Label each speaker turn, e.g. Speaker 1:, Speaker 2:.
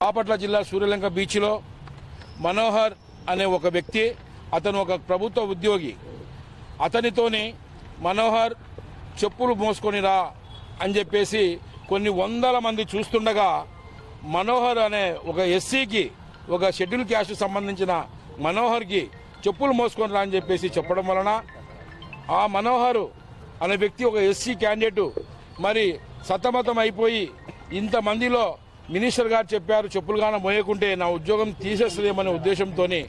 Speaker 1: బాపట్ల జిల్లా సూర్యలంక బీచ్లో మనోహర్ అనే ఒక వ్యక్తి, అతను ఒక ప్రభుత్వ ఉద్యోగి. అతనితోని మనోహర్ చెప్పులు మోసుకొని రా అని చెప్పేసి కొన్ని వందల మంది చూస్తుండగా మనోహర్ అనే ఒక ఎస్సీకి, ఒక షెడ్యూల్ క్యాస్ట్ సంబంధించిన మనోహర్కి చెప్పులు మోసుకొని రా అని చెప్పేసి చెప్పడం వలన ఆ మనోహర్ అనే వ్యక్తి ఒక ఎస్సీ క్యాండిడేటు మరి సతమతం అయిపోయి, ఇంతమందిలో మినిస్టర్ గారు చెప్పారు చెప్పులుగాన మోయకుంటే నా ఉద్యోగం తీసేస్తుందేమనే ఉద్దేశంతో